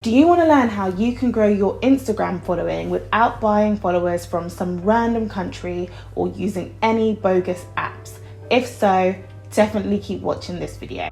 Do you want to learn how you can grow your Instagram following without buying followers from some random country or using any bogus apps? If so, definitely keep watching this video.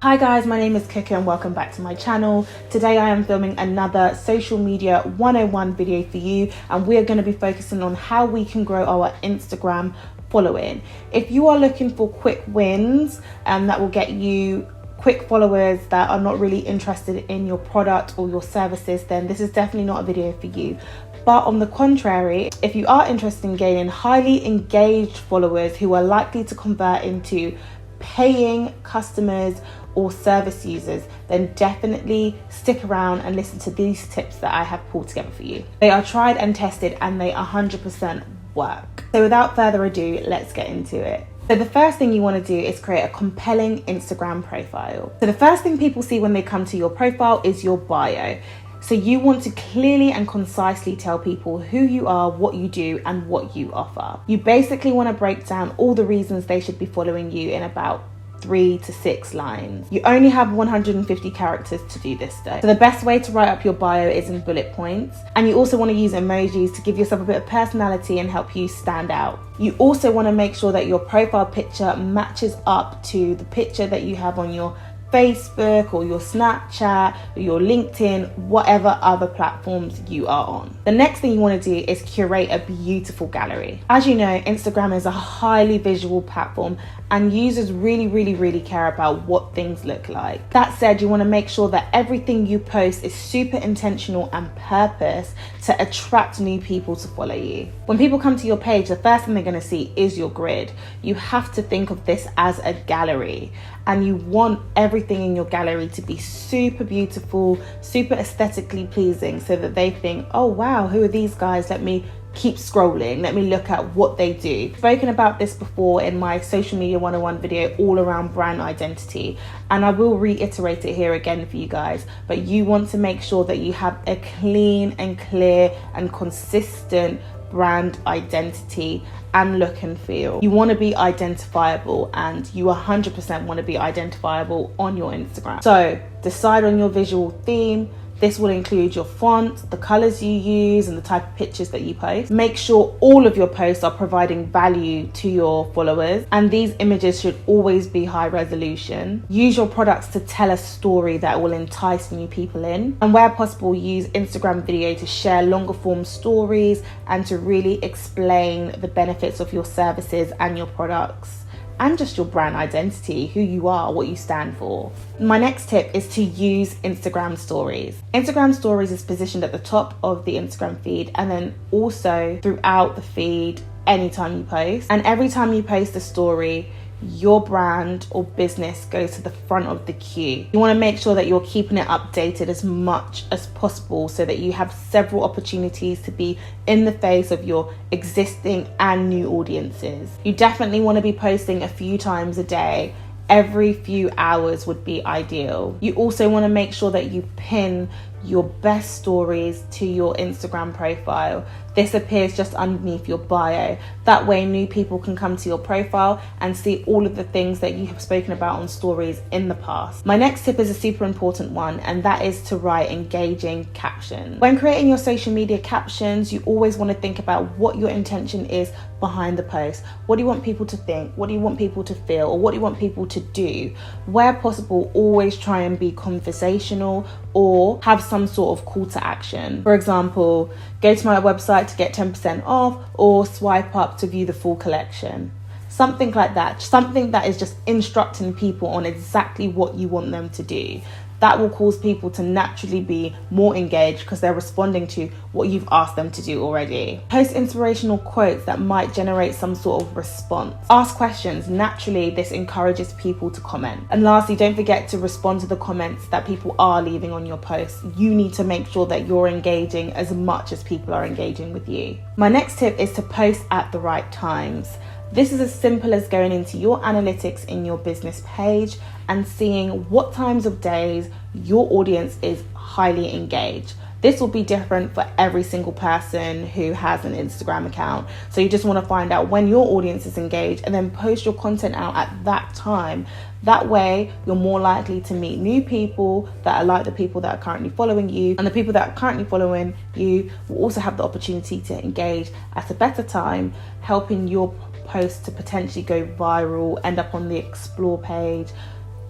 Hi guys, my name is Kika and welcome back to my channel. Today I am filming another social media 101 video for you, and we are going to be focusing on how we can grow our Instagram following. If you are looking for quick wins that will get you quick followers that are not really interested in your product or your services, then this is definitely not a video for you. But on the contrary, if you are interested in gaining highly engaged followers who are likely to convert into paying customers or service users, then definitely stick around and listen to these tips that I have pulled together for you. They are tried and tested and they 100% work. So without further ado, let's get into it. So the first thing you want to do is create a compelling Instagram profile. So the first thing people see when they come to your profile is your bio. So you want to clearly and concisely tell people who you are, what you do, and what you offer. You basically want to break down all the reasons they should be following you in about 3 to 6 lines. You only have 150 characters to do this though. So the best way to write up your bio is in bullet points. And you also want to use emojis to give yourself a bit of personality and help you stand out. You also want to make sure that your profile picture matches up to the picture that you have on your Facebook or your Snapchat or your LinkedIn, whatever other platforms you are on. The next thing you want to do is curate a beautiful gallery. As you know, Instagram is a highly visual platform and users really care about what things look like. That said, you want to make sure that everything you post is super intentional and purpose to attract new people to follow you. When people come to your page, the first thing they're going to see is your grid. You have to think of this as a gallery, and you want everything in your gallery to be super beautiful, super aesthetically pleasing, so that they think, oh wow, who are these guys? Let me keep scrolling, let me look at what they do. I've spoken about this before in my social media 101 video all around brand identity, and I will reiterate it here again for you guys. But you want to make sure that you have a clean and clear and consistent brand identity and look and feel. You want to be identifiable, and you 100% want to be identifiable on your Instagram. So decide on your visual theme. This will include your font, the colors you use, and the type of pictures that you post. Make sure all of your posts are providing value to your followers, and these images should always be high resolution. Use your products to tell a story that will entice new people in, and where possible, use Instagram video to share longer form stories and to really explain the benefits of your services and your products, and just your brand identity, who you are, what you stand for. My next tip is to use Instagram stories. Instagram stories is positioned at the top of the Instagram feed and then also throughout the feed anytime you post. And every time you post a story, your brand or business goes to the front of the queue. You want to make sure that you're keeping it updated as much as possible so that you have several opportunities to be in the face of your existing and new audiences. You definitely want to be posting a few times a day. Every few hours would be ideal. You also want to make sure that you pin your best stories to your Instagram profile. This appears just underneath your bio. That way new people can come to your profile and see all of the things that you have spoken about on stories in the past. My next tip is a super important one, and that is to write engaging captions. When creating your social media captions, you always want to think about what your intention is behind the post. What do you want people to think? What do you want people to feel? Or what do you want people to do? Where possible, always try and be conversational or have some sort of call to action. For example, go to my website to get 10% off, or swipe up to view the full collection. Something like that. Something that is just instructing people on exactly what you want them to do. That will cause people to naturally be more engaged because they're responding to what you've asked them to do already. Post inspirational quotes that might generate some sort of response. Ask questions. Naturally, this encourages people to comment. And lastly, don't forget to respond to the comments that people are leaving on your posts. You need to make sure that you're engaging as much as people are engaging with you. My next tip is to post at the right times. This is as simple as going into your analytics in your business page and seeing what times of days your audience is highly engaged. This will be different for every single person who has an Instagram account. So you just want to find out when your audience is engaged and then post your content out at that time. That way, you're more likely to meet new people that are like the people that are currently following you, and the people that are currently following you will also have the opportunity to engage at a better time, helping your post to potentially go viral, end up on the explore page,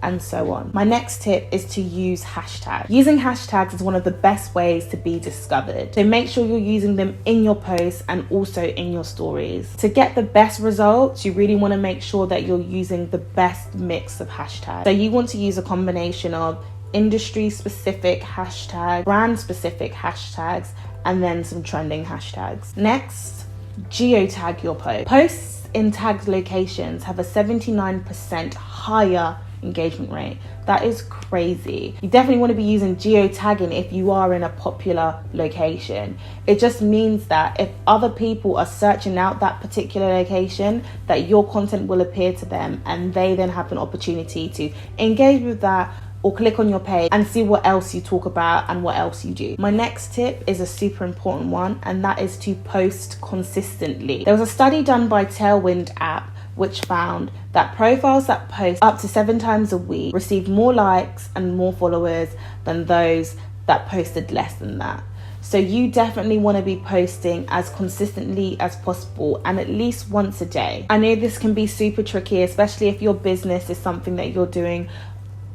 and so on. My next tip is to use hashtags. Using hashtags is one of the best ways to be discovered. So make sure you're using them in your posts and also in your stories. To get the best results, you really want to make sure that you're using the best mix of hashtags. So you want to use a combination of industry-specific hashtags, brand-specific hashtags, and then some trending hashtags. Next, geotag your post. Posts in tagged locations have a 79% higher engagement rate. That is crazy. You definitely want to be using geotagging if you are in a popular location. It just means that if other people are searching out that particular location, that your content will appear to them, and they then have an opportunity to engage with that or click on your page and see what else you talk about and what else you do. My next tip is a super important one, and that is to post consistently. There was a study done by Tailwind app which found that profiles that post up to 7 times a week received more likes and more followers than those that posted less than that. So you definitely want to be posting as consistently as possible and at least once a day. I know this can be super tricky, especially if your business is something that you're doing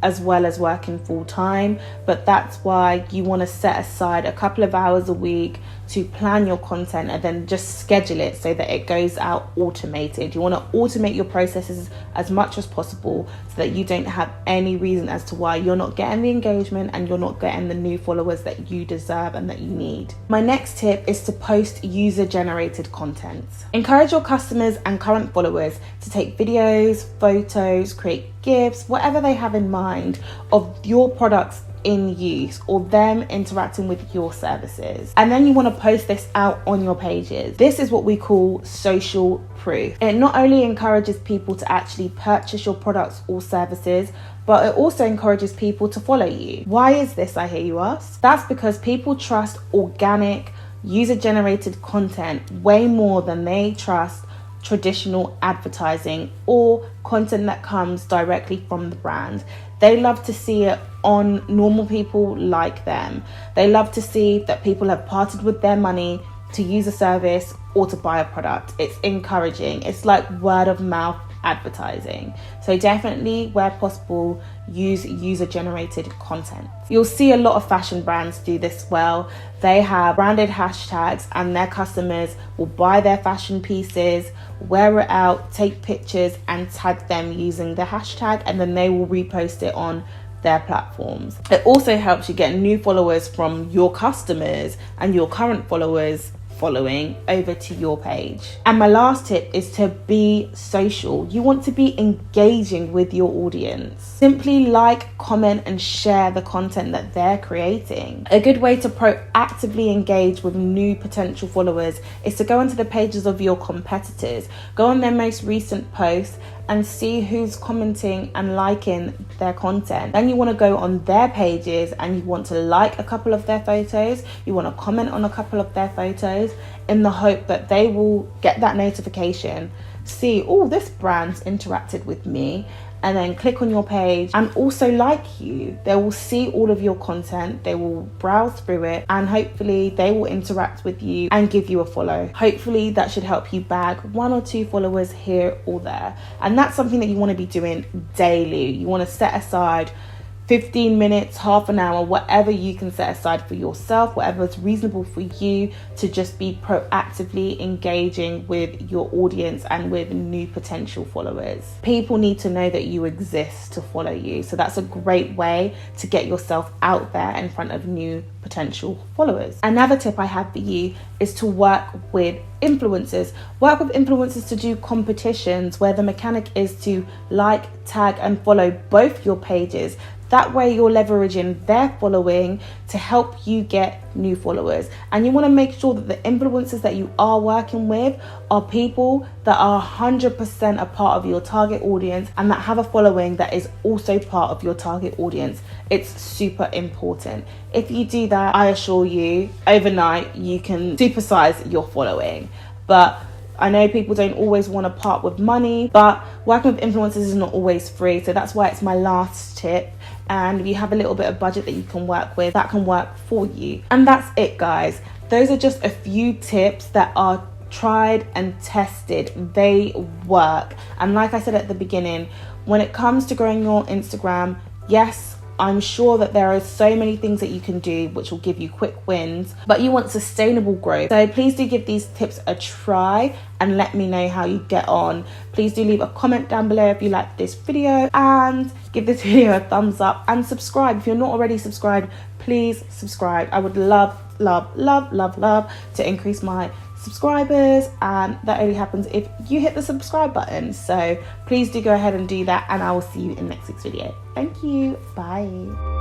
as well as working full time, but that's why you want to set aside a couple of hours a week to plan your content and then just schedule it so that it goes out automated. You want to automate your processes as much as possible so that you don't have any reason as to why you're not getting the engagement and you're not getting the new followers that you deserve and that you need. My next tip is to post user-generated content. Encourage your customers and current followers to take videos, photos, create GIFs, whatever they have in mind of your products in use or them interacting with your services. And then you want to post this out on your pages. This is what we call social proof. It not only encourages people to actually purchase your products or services, but it also encourages people to follow you. Why is this, I hear you ask? That's because people trust organic, user-generated content way more than they trust traditional advertising or content that comes directly from the brand. They love to see it on normal people like them. They love to see that people have parted with their money to use a service or to buy a product. It's encouraging. It's like word of mouth advertising. So definitely, where possible, use user-generated content. You'll see a lot of fashion brands do this well. They have branded hashtags and their customers will buy their fashion pieces, wear it out, take pictures and tag them using the hashtag, and then they will repost it on their platforms. It also helps you get new followers from your customers and your current followers following over to your page. And my last tip is to be social. You want to be engaging with your audience. Simply like, comment and share the content that they're creating. A good way to proactively engage with new potential followers is to go onto the pages of your competitors, go on their most recent posts and see who's commenting and liking their content. Then you want to go on their pages and you want to like a couple of their photos, you want to comment on a couple of their photos in the hope that they will get that notification, see, oh, this brand's interacted with me, and then click on your page and also like you. They will see all of your content, they will browse through it, and hopefully they will interact with you and give you a follow. Hopefully that should help you bag 1 or 2 followers here or there. And that's something that you want to be doing daily. You want to set aside 15 minutes, half an hour, whatever you can set aside for yourself, whatever is reasonable for you, to just be proactively engaging with your audience and with new potential followers. People need to know that you exist to follow you. So that's a great way to get yourself out there in front of new potential followers. Another tip I have for you is to work with influencers. Work with influencers to do competitions where the mechanic is to like, tag and follow both your pages. That way you're leveraging their following to help you get new followers. And you want to make sure that the influencers that you are working with are people that are 100% a part of your target audience and that have a following that is also part of your target audience. It's super important. If you do that, I assure you, overnight you can supersize your following. But I know people don't always want to part with money, but working with influencers is not always free. So that's why it's my last tip. And if you have a little bit of budget that you can work with, that can work for you. And that's it, guys. Those are just a few tips that are tried and tested. They work. And like I said at the beginning, when it comes to growing your Instagram, yes, I'm sure that there are so many things that you can do which will give you quick wins, but you want sustainable growth. So please do give these tips a try and let me know how you get on. Please do leave a comment down below if you like this video, and give this video a thumbs up and subscribe. If you're not already subscribed, please subscribe. I would love to increase my subscribers, and that only happens if you hit the subscribe button. So please do go ahead and do that, and I will see you in next week's video. Thank you. Bye.